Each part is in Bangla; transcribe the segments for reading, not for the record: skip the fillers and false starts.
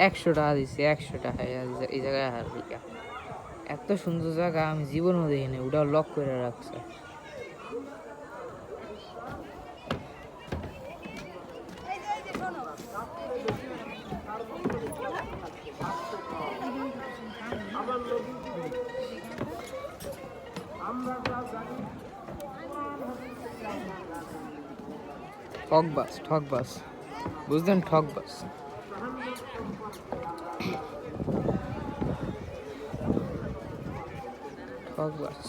100 টাকা দিছি, 100 টাকা এই জায়গায় হারবি। এত সুন্দর জায়গা আমি জীবনও দেখিনি, ওটাও লক করে রাখছে। ঠকবাস, ঠকবাস, বুঝলেন? ঠকবাস। ঠকবাস।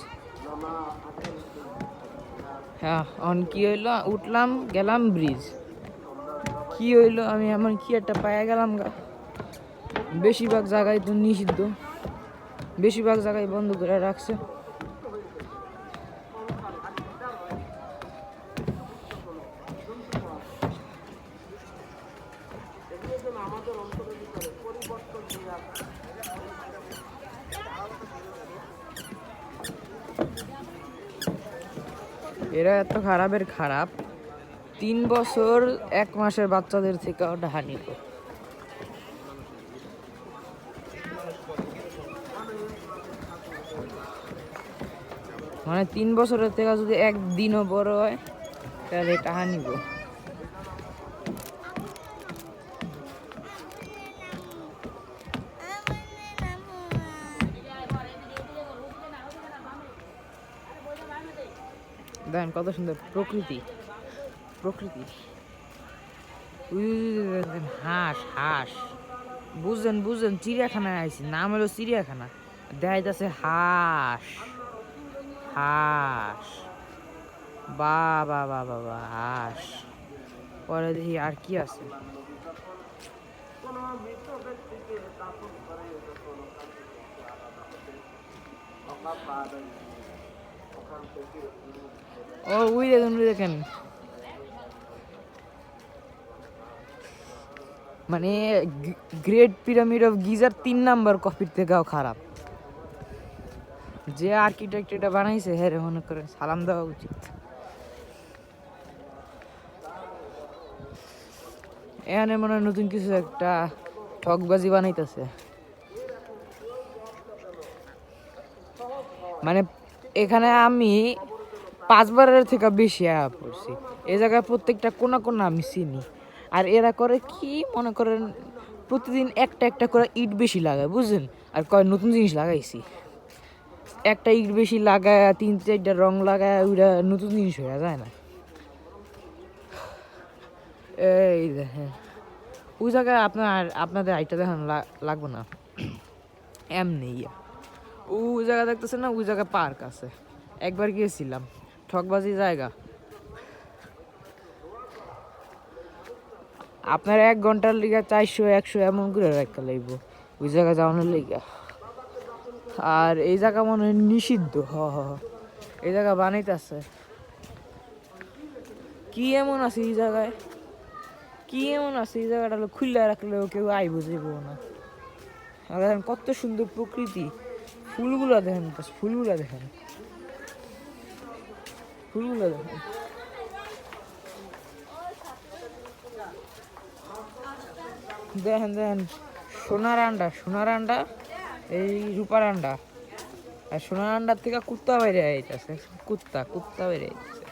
হ্যাঁ, অন কি হইলো, উঠলাম গেলাম ব্রিজ, কি হইলো আমি এমন কি একটা পায়ে গেলাম গা। বেশিরভাগ জায়গায় তো নিষিদ্ধ, বেশিরভাগ জায়গায় বন্ধ করে রাখছে। এরা এত খারাপের খারাপ, 3 বছর 1 মাসের বাচ্চাদের থেকে ওটা নিত। মানে 3 বছরের থেকে যদি একদিনও বড় হয় তাহলে টাকা নিব। দেখেন কত সুন্দর প্রকৃতি, প্রকৃতি। হাঁস, হাঁস, বুঝছেন বুঝছেন, চিড়িয়াখানায় আইছি, নাম হলো চিড়িয়াখানা, দেখাইতেছে হাঁস, হাঁস, বা বা বা বা বা, হাঁস। পরে দেখি আর কি আছে। ও ওই দেখেন, ওই দেখেন, মানে great pyramid of geyser 3 number কপির থেকেও খারাপ। যে আর্কিটেক্ট এটা বানাইছে হ্যাঁ রে মনে করেন সালাম দেওয়া উচিত। এখানে মনে হয় নতুন কিছু একটা ঠকবাজি বানাইতেছে। মানে এখানে আমি 5বারের থেকে বেশি আয়া পড়ছি। এই জায়গায় প্রত্যেকটা কোনা কোনা আমি চিনি। আর এরা করে কি মনে করেন প্রতিদিন একটা একটা করে ইট বেশি লাগায়, বুঝলেন? আর কয় নতুন জিনিস লাগাইছি, একটা ইট বেশি লাগায় 3-4টা রং লাগায়, ওইটা নতুন জিনিস হয়ে যায় না। এই দেখেন ওই জায়গায় আপনাদের আইটা দেখানো লাগবে না, এমনি ওই জায়গা দেখতেছেন না, ওই জায়গায় পার্ক আছে, একবার গিয়েছিলাম, ঠকবাজি জায়গা। আপনার 1 ঘন্টার লিগা 400-100 এমন করে রাখতে লাগবো ওই জায়গা যাওয়ানোর লিগা। আর এই জায়গা মনে হয় নিষিদ্ধ, এই জায়গা বানাইতেছে। কি এমন আছে এই জায়গায়, কি এমন আছে এই জায়গাটা খুললে রাখলেও কেউ আইব যাইব না। আর দেখেন কত সুন্দর প্রকৃতি, ফুলগুলা দেখেন, ফুলগুলা দেখেন, ফুলগুলা দেখেন। দেখেন দেখেন সোনার আন্ডা, সোনার আন্ডা, এই রূপার আন্ডা, আর সোনার আন্ডার থেকে কুত্তা বাইরে আইতেছে, কুত্তা কুত্তা বাইরে আইতেছে।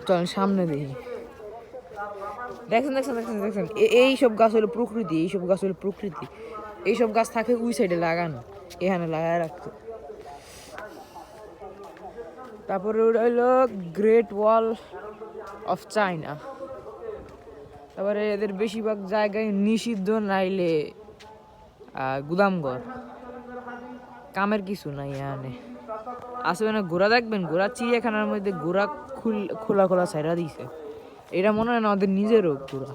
চলেন সামনে দেখি। দেখছেন দেখছেন দেখছেন দেখছেন, এইসব গাছ হলো প্রকৃতি, এইসব গাছ হলো প্রকৃতি। এইসব গাছ থাকে ওই সাইডে লাগানো, এখানে লাগায় রাখতো। তারপরে ওটা হইলো গ্রেট ওয়াল অফ চায়না। তারপরে এদের বেশিরভাগ জায়গায় নিষিদ্ধ, নাইলে গুদামঘর, কামের কিছু নাই এখানে। আসবে না ঘোড়া দেখবেন, ঘোড়া চিড়িয়াখানার মধ্যে ঘোড়া খোলা খোলা ছাইরা দিছে, এটা মনে হয় না ওদের নিজেরও ঘোড়া।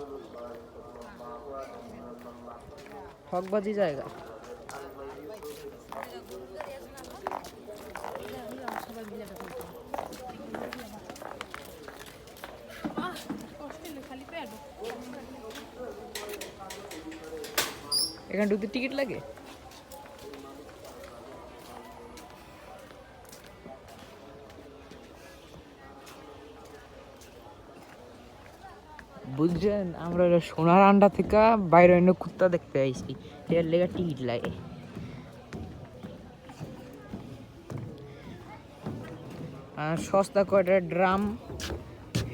ঠকবাজি জায়গা। এখানে ঢুকতে টিকিট লাগে? বুঝছেন, আমরা সোনার আন্ডা থেকে বাইরে অন্য কুত্তা দেখতে আইছি, এর লেগে টিকিট লাগে। আর সস্তা কয়টা ড্রাম,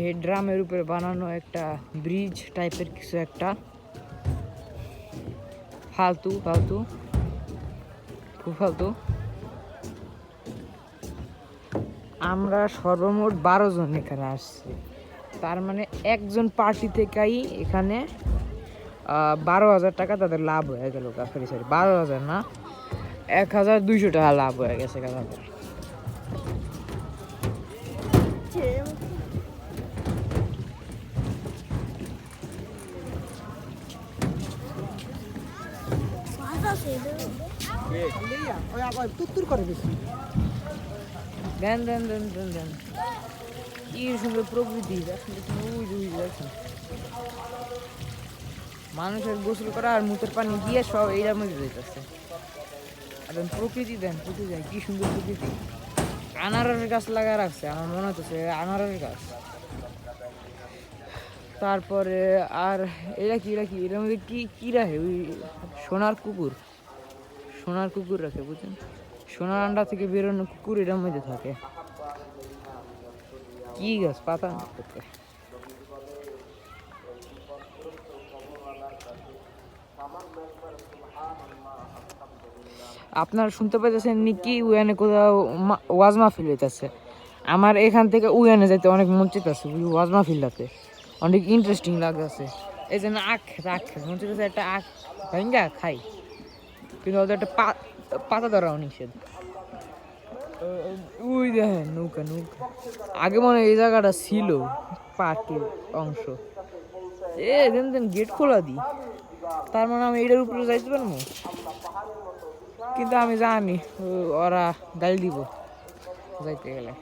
এই ড্রামের উপরে বানানো একটা ব্রিজ টাইপের কিছু একটা, ফালতু ফালতু খুব ফালতু। আমরা সর্বমোট 12 জন এখানে আসছি, তার মানে একজন পার্টি থেকেই এখানে 12,000 টাকা তাদের লাভ হয়ে গেল। সরি 12,000 না, 1,200 টাকা লাভ হয়ে গেছে তাদের। দেন দেন দেন দেন দেন, কি সুন্দর প্রকৃতি, মানুষের গোসল করা আর মুখের পানি দিয়ে সব এইটার মধ্যে যেতেছে। আর প্রকৃতি দেন, প্রকৃতি দেন, কি সুন্দর প্রকৃতি। আনারসের গাছ লাগা রাখছে, আমার মনে হচ্ছে আনারসের গাছ। তারপরে আর এরা কি এর মধ্যে কি রাখে, ওই সোনার কুকুর, সোনার কুকুর রাখে, বুঝছেন, সোনার আন্ডা থেকে বেরোনো কুকুর এটার মধ্যে থাকে। কি গাছ পাতা করতে, আপনারা শুনতে পাইতেছেন নাকি উয়ানে কোথাও ওয়াজ মাহফিল হইতেছে। আমার এখান থেকে উয়ানে যাইতে অনেক মন চাইতেছে, ওয়াজ মাহফিলটাতে অনেক ইন্টারেস্টিং লাগতেছে। এই জন্য আখ মন চাইতেছে একটা আখ ভাঙ্গা খাই, কিন্তু ওদের একটা পাতা ধরাও নিষেধ। ওই দেখেন নৌকা, আগে মনে হয় এই জায়গাটা ছিল পার্কের অংশ। দেন গেট খোলা দি, তার মানে আমি এটার উপরে যাইতে পারবো, কিন্তু আমি জানি ওরা গালি দিব যাইতে গেলে।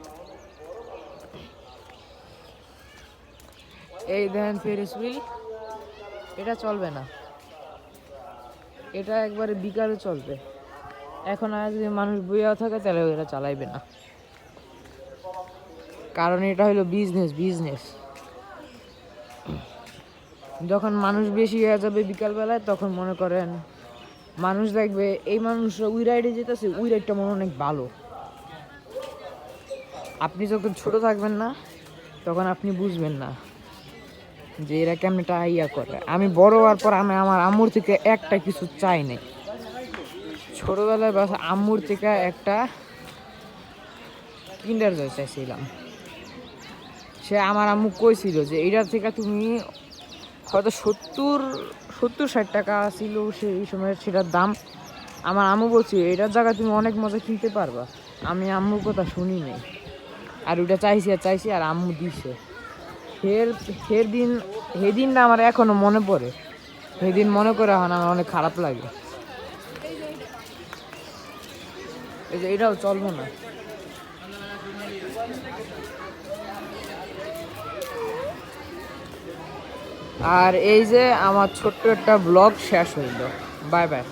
এই দেখেন ফেরিস হুইল, এটা চলবে না, এটা একবারে বিকালে চলবে। এখন আর যদি মানুষ বইয়া থাকে তাহলে এটা চালাইবে না, কারণ এটা হলো বিজনেস। যখন মানুষ বেশি হয়ে যাবে বিকালবেলায়, তখন মনে করেন মানুষ দেখবে এই মানুষরা ওই রাইডে যেতেছে, ওই রাইডটা মনে অনেক ভালো। আপনি যখন ছোট থাকবেন না, তখন আপনি বুঝবেন না যে এরা কেমনটা ইয়া করে। আমি বড় হওয়ার পর আমি আমার আম্মুর থেকে একটা কিছু চাই নাই। ছোটবেলায় বাস আম্মুর থেকে একটা কিন্ডার জয় চাইছিলাম। সে আমার আম্মু কইছিল যে এইটার থেকে তুমি হয়তো 70-60 টাকা ছিল সেই সময় সেটার দাম। আমার আম্মু বলছি এটার জায়গায় তুমি অনেক মজা কিনতে পারবা। আমি আম্মুর কথা শুনি নাই, আর ওইটা চাইছি আর আম্মু দিছে। সেদিনটা আমার এখনো মনে পড়ে, সেদিন মনে করে এখন আমার অনেক খারাপ লাগে। এই যে এটাও চলবো না। আর এই যে আমার ছোট্ট একটা ব্লগ শেষ হইল। Bye bye.